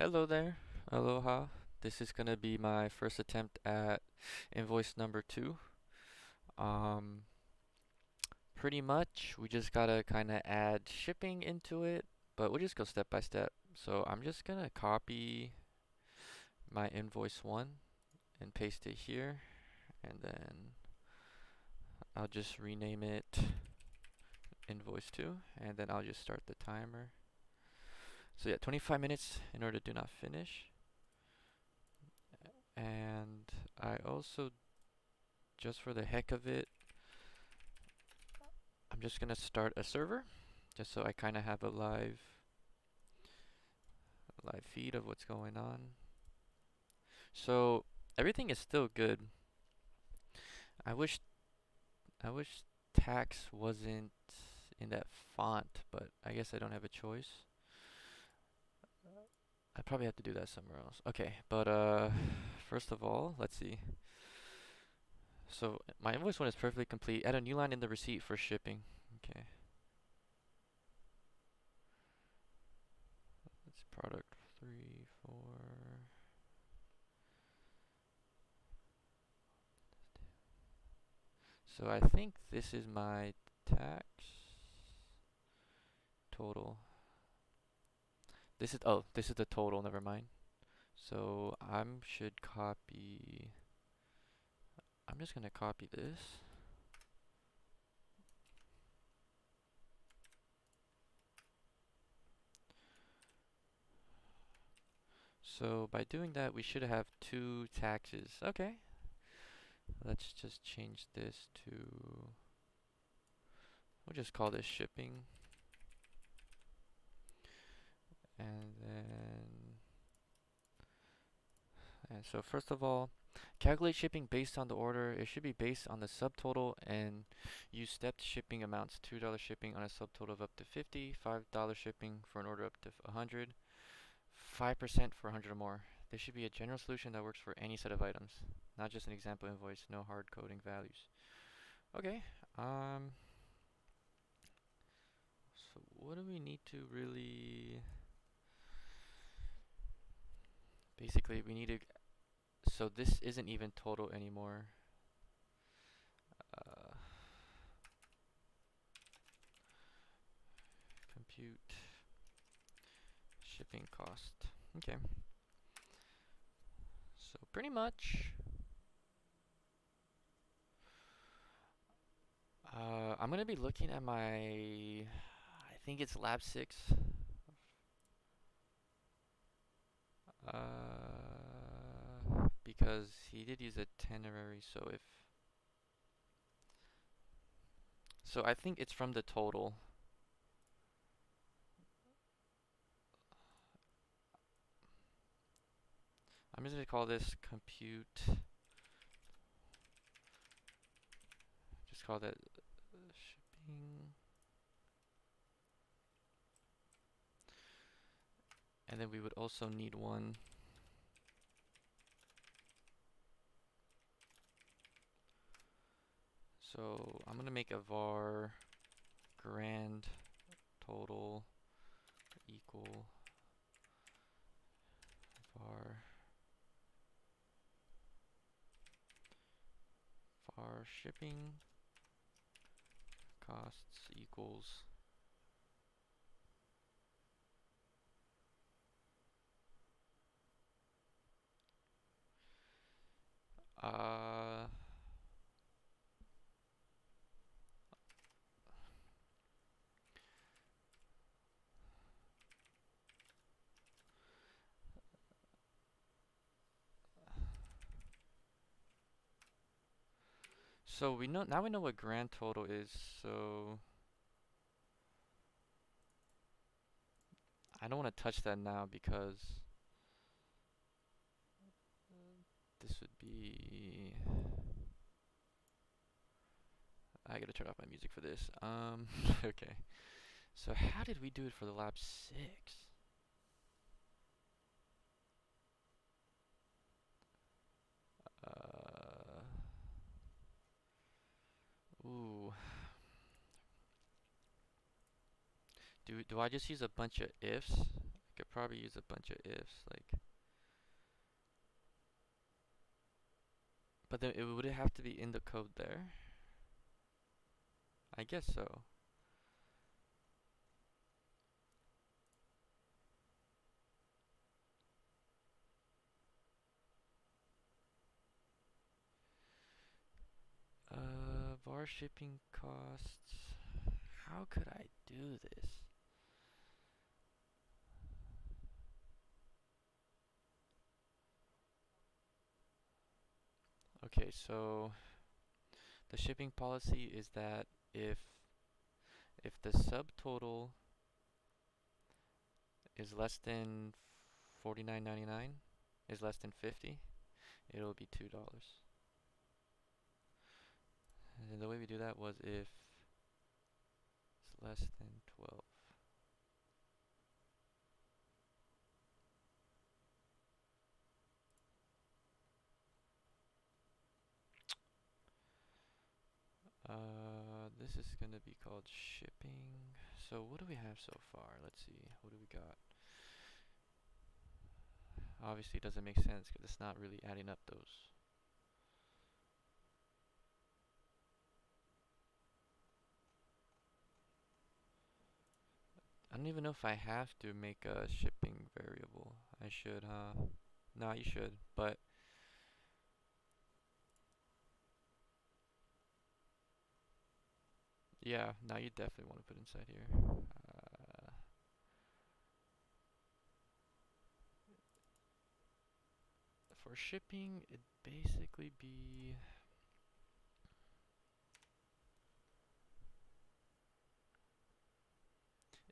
Hello there, aloha. This is gonna be my first attempt at invoice number two. Um, Pretty much, we just gotta kind of add shipping into it, but we'll just go step by step. So I'm just gonna copy my invoice one and paste it here, and then I'll just rename it invoice two, and then I'll just start the timer. So yeah, 25 minutes in order to do not finish. And I also, just for the heck of it, I'm just gonna start a server just so I kind of have a live feed of what's going on. So everything is still good. I wish I wish tax wasn't in that font, but I guess I don't have a choice. I probably have to do that somewhere else. Okay, but first of all, let's see. So my invoice one is perfectly complete. Add a new line in the receipt for shipping. Okay. That's product 3, 4. So I think this is my tax total. This is the total, never mind. So I'm just gonna copy this. So by doing that, we should have two taxes. Okay, let's just change this to, we'll just call this shipping. And then, and so first of all, calculate shipping based on the order. It should be based on the subtotal and use stepped shipping amounts. $2 shipping on a subtotal of up to 50, $5 shipping for an order up to 100, 5% for 100 or more. This should be a general solution that works for any set of items, not just an example invoice, no hard coding values. Okay, so what do we need to really, basically we need to, so this isn't even total anymore. Uh, Compute shipping cost. Okay. So pretty much, I'm gonna be looking at I think it's lab 6. Because he did use itinerary, so I think it's from the total. I'm just gonna call this compute, just call that shipping. And then we would also need one. So I'm gonna make a var grand total equal var shipping costs equals uh so we know what grand total is, so I don't want to touch that now because this would be, I gotta turn off my music for this. Okay. So how did we do it for the lab 6? Uh, Ooh. Do I just use a bunch of ifs? I could probably use a bunch of ifs, like, but then would it have to be in the code there? I guess so. Var shipping costs. How could I do this? Okay, so the shipping policy is that if the subtotal is less than 49.99, is less than 50, it'll be $2. And then the way we do that was if it's less than 12. This is gonna be called shipping. So what do we have so far? Let's see. What do we got? Obviously it doesn't make sense because it's not really adding up those. I don't even know if I have to make a shipping variable. I should, huh? No, you should, but yeah, now you definitely want to put inside here. For shipping, it'd basically be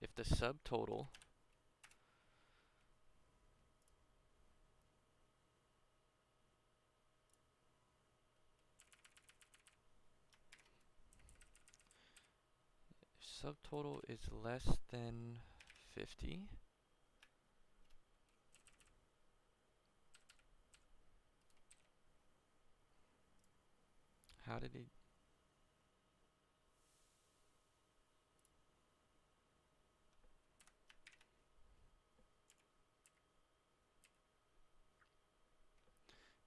if the subtotal is less than 50, how did he?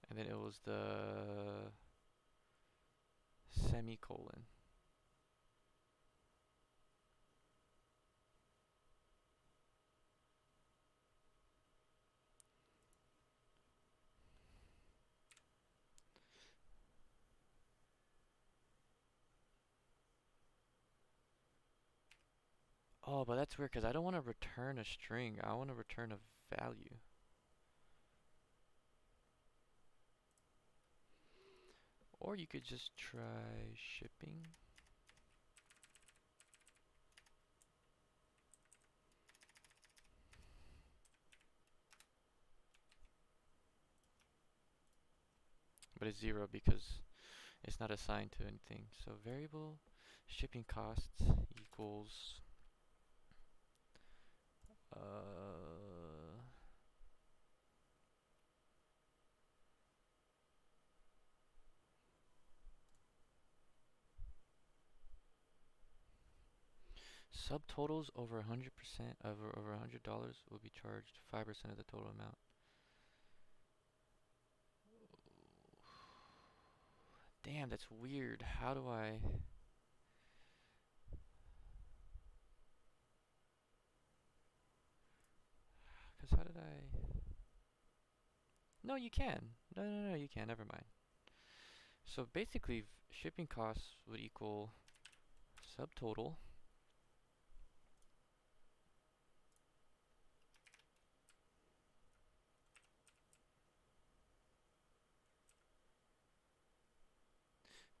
And then it was the semicolon. Oh, but that's weird because I don't want to return a string. I want to return a value. Or you could just try shipping. But it's 0 because it's not assigned to anything. So variable shipping costs equals subtotals over 100% over $100 will be charged 5% of the total amount. Damn, that's weird. How do I? Because how did I? No, you can. No, you can. Never mind. So basically, shipping costs would equal subtotal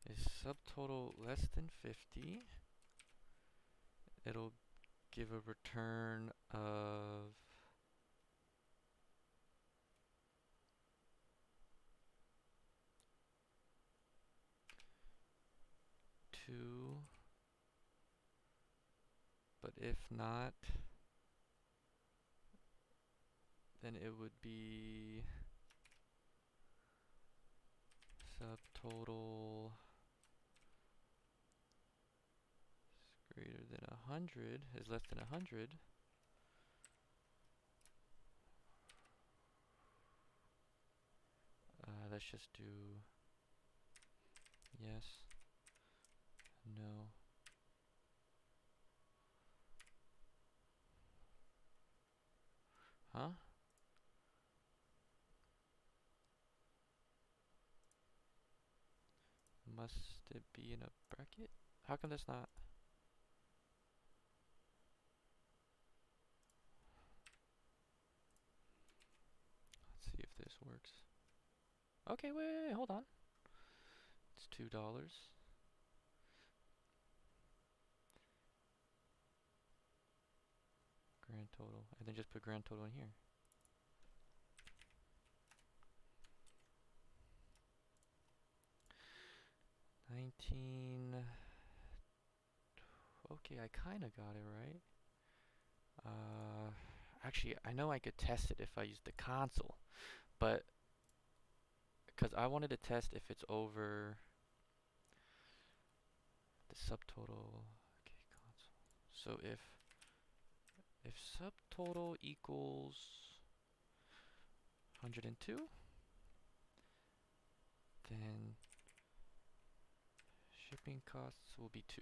is subtotal less than 50. It'll give a return of 2, but if not, then it would be subtotal is greater than 100, is less than 100. let's just do yes, no. Huh? Must it be in a bracket? How come that's not? Let's see if this works. Okay, wait, hold on. It's $2. Grand total. And then just put grand total in here. 19. Okay, I kind of got it right. Actually, I know I could test it if I use the console, but because I wanted to test if it's over the subtotal. Okay, console. So if subtotal equals 102, then shipping costs will be 2.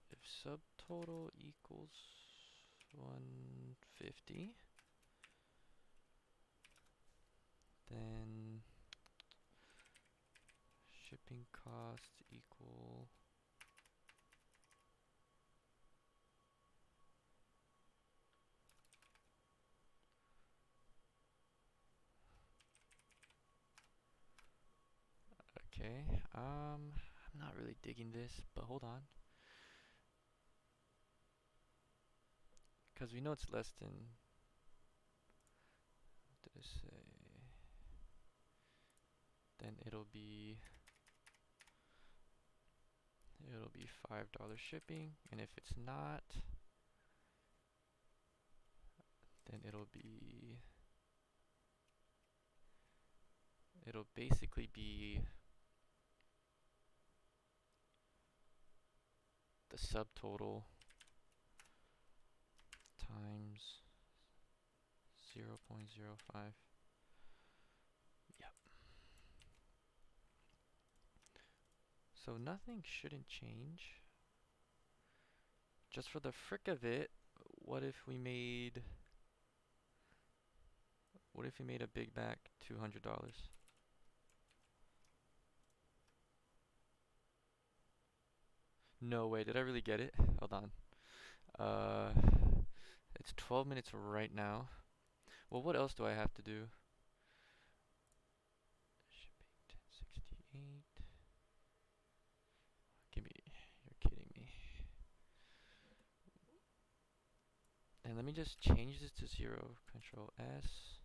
If subtotal equals 150, then shipping costs equal okay. I'm not really digging this, but hold on. Because we know it's less than, what did I say? Then it'll be $5 shipping, and if it's not, then it'll basically be the subtotal times 0.05. Yep. So nothing shouldn't change. Just for the frick of it, what if we made a Big Mac $200? No way, did I really get it? Hold on. Uh, it's 12 minutes right now. Well, what else do I have to do? Shipping 1068. You're kidding me. And let me just change this to 0. Control S.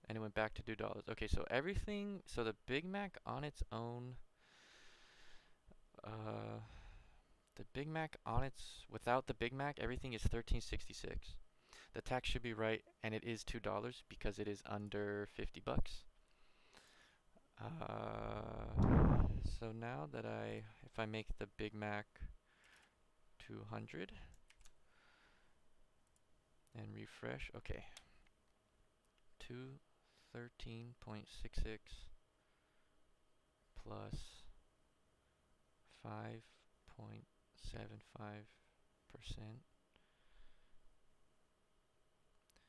And it went back to $2. Okay, so everything, so the Big Mac on its own, the Big Mac on its, without the Big Mac, everything is $13.66. The tax should be right, and it is $2 because it is under 50 bucks. So now that if I make the Big Mac 200 and refresh, okay, 213.66 plus 5.75%.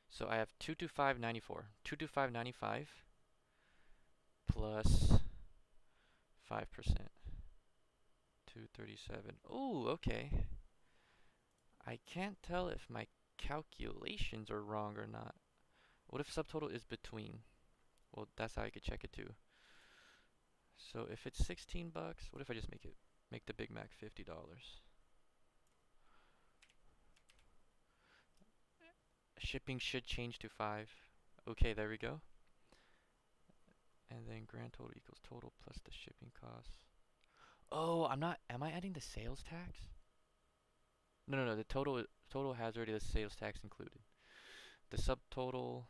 So I have 225.94. 225.95 plus 5%. 237. Ooh, okay. I can't tell if my calculations are wrong or not. What if subtotal is between? Well, that's how I could check it too. So if it's 16 bucks, what if I just make the Big Mac $50? Shipping should change to 5. Okay, there we go. And then grand total equals total plus the shipping costs. Oh, am I adding the sales tax? No, the total has already the sales tax included. The subtotal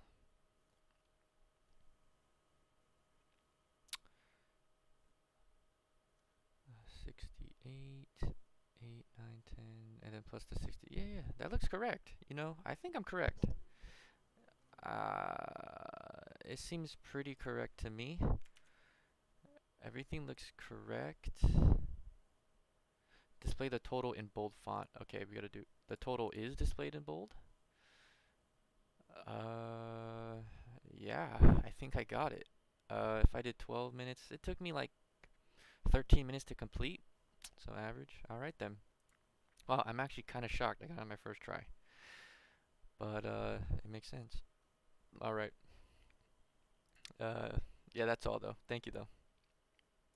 plus the 60. Yeah, yeah, that looks correct. You know, I think I'm correct. It seems pretty correct to me. Everything looks correct. Display the total in bold font. Okay, we gotta do, the total is displayed in bold. Yeah, I think I got it. If I did 12 minutes, it took me like 13 minutes to complete. So average. Alright then. Well, I'm actually kind of shocked I got it on my first try. But it makes sense. Alright. Uh, yeah, that's all though. Thank you though.